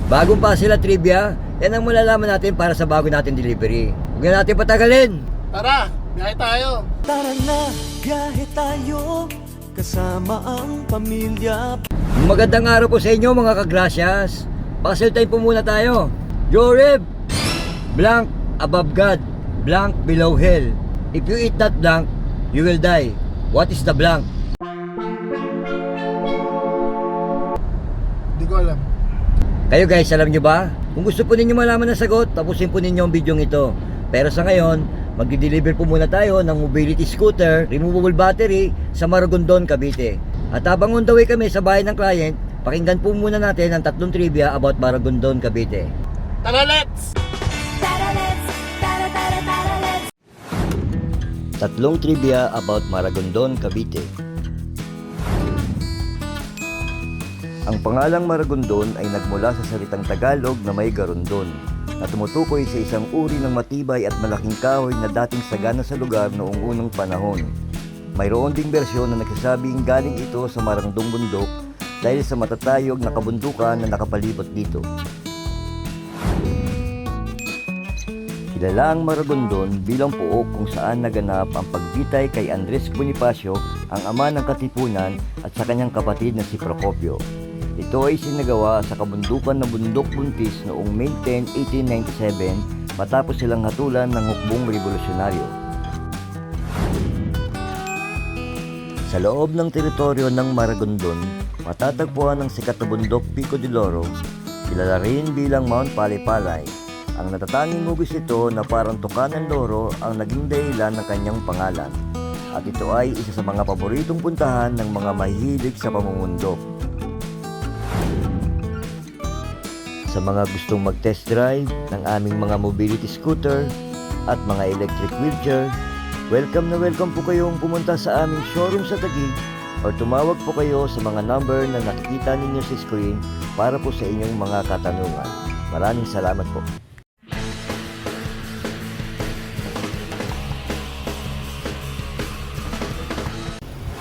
Bagong pa sila trivia, yan ang malalaman natin para sa bago natin delivery. Huwag na natin patagalin. Tara, biyahe tayo. Tara na, biyahe tayo, kasama ang pamilya. Magandang araw po sa inyo mga kagrasyas. Pasel time po muna tayo. Joreb, blank above God, blank below hell. If you eat that blank, you will die. What is the blank? Hindi ko alam. Kayo guys, alam nyo ba? Kung gusto po ninyo malaman ang sagot, tapusin po ninyo ang video ito. Pero sa ngayon, magdi-deliver po muna tayo ng mobility scooter, removable battery sa Maragondon, Cavite. At habang on the way kami sa bahay ng client, pakinggan po muna natin ang 3 trivia about Maragondon, Cavite. Tara, let's! 3 trivia about Maragondon, Cavite. Ang pangalang Maragondon ay nagmula sa salitang Tagalog na may garondon, na tumutukoy sa isang uri ng matibay at malaking kahoy na dating sagana sa lugar noong unang panahon. Mayroon ding bersyon na nagsasabing galing ito sa Maragondong bundok dahil sa matatayog na kabundukan na nakapalibot dito. Kilala ang Maragondon bilang pook kung saan naganap ang pagbitay kay Andres Bonifacio, ang ama ng Katipunan, at sa kanyang kapatid na si Procopio. Ito ay sinagawa sa kabundukan ng Bundok Buntis noong May 10, 1897 matapos silang hatulan ng hukbong revolusyonaryo. Sa loob ng teritoryo ng Maragondon, matatagpuan ang sikat na bundok Pico de Loro, kilala rin bilang Mount Palay-Palay. Ang natatanging hugis ito na parang tuka ng loro ang naging dahilan ng kanyang pangalan. At ito ay isa sa mga paboritong puntahan ng mga mahihilig sa pamumundok. Sa mga gustong mag-test drive ng aming mga mobility scooter at mga electric wheelchair, welcome na welcome po kayong pumunta sa aming showroom sa Taguig or tumawag po kayo sa mga number na nakikita ninyo sa screen para po sa inyong mga katanungan. Maraming salamat po.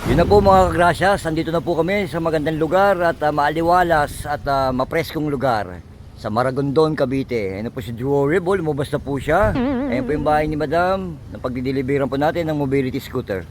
Yun na po mga kagrasyas, andito na po kami sa magandang lugar at maaliwalas at mapreskong lugar sa Maragondon, Cavite. Ayan po si Joreb, lumabas na po siya. Ayan po yung bahay ni Madam na pagdideliveran po natin ng mobility scooter.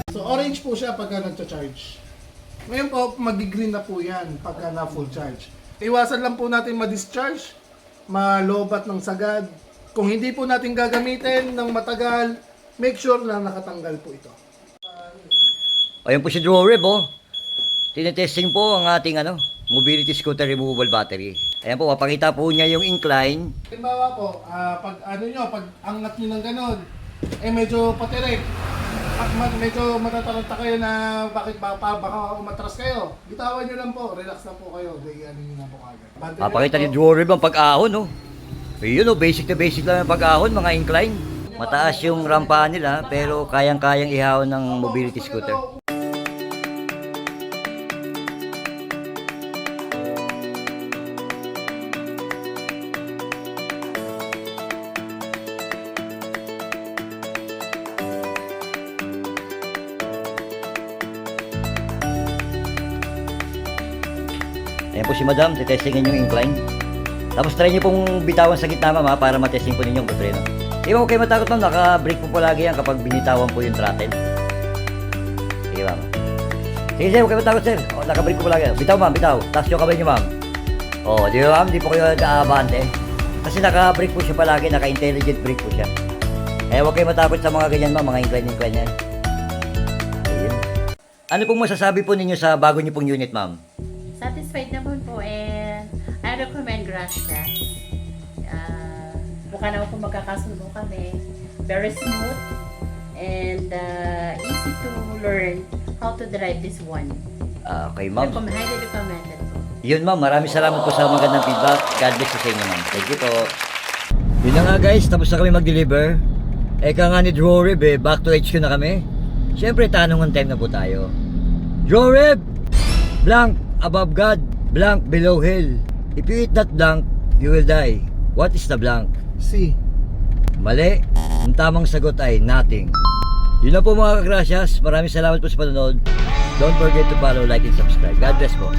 So, orange po siya pagka nagcha-charge. Ngayon po, mag-green na po yan pagka na full charge. Iwasan lang po natin ma-discharge, malobat ng sagad. Kung hindi po natin gagamitin ng matagal, make sure na nakatanggal po ito. Ayan po si Joreb, tinetesting po ang ating mobility scooter removable battery. Ayan po, mapakita po niya yung incline. Halimbawa po, pag angat nyo ng ganun, medyo patirik. Medyo matataranta kayo na baka umatras kayo. Bitawan nyo lang po, relax lang po kayo. Ano nyo lang po kagad. Mapakita ni Joreb ang pag-ahon, Ayun, basic na basic lang ang pag-ahon, mga incline. Mataas yung rampahan nila, pero kayang-kayang ihawon ng mobility scooter. Ayan po si Madam, titestingin yung incline. Tapos try nyo pong bitawan sa gitna ma'am para matesting po ninyo ang preno. Di ba kayo matakot ma'am, naka-brake po palagi yan kapag binitawan po yung throttle. Sige ma'am. Sige sir, huwag kayo matakot sir. Naka-brake po palagi. Bitaw ma'am, bitaw. Taas yung kamay nyo ma'am. Di ba ma'am, di po kayo naabante. Kasi naka-brake po siya palagi, naka-intelligent brake po siya. Huwag kayo matakot sa mga ganyan ma'am, mga incline yan. Ayun. Ano pong masasabi po ninyo sa bago nyo pong unit ma'am? Satisfied naman po and I recommend Gracias. Mukha naman po magkakasundo kami. Very smooth and easy to learn how to drive this one. Okay ma'am. Highly recommended po. Yun ma'am, maraming salamat po sa magandang feedback. God bless you sa inyo ma'am. Thank you po. Yun na nga guys, tapos na kami mag-deliver. Eka nga ni Drorib back to HQ na kami. Siyempre, tanungan time na po tayo. Drorib! Blank above God, blank below hell. If you eat that blank, you will die. What is the blank? C. Mali. Ang tamang sagot ay nothing. Yun na po mga kagrasyas. Maraming salamat po sa panonood. Don't forget to follow, like, and subscribe. God bless po.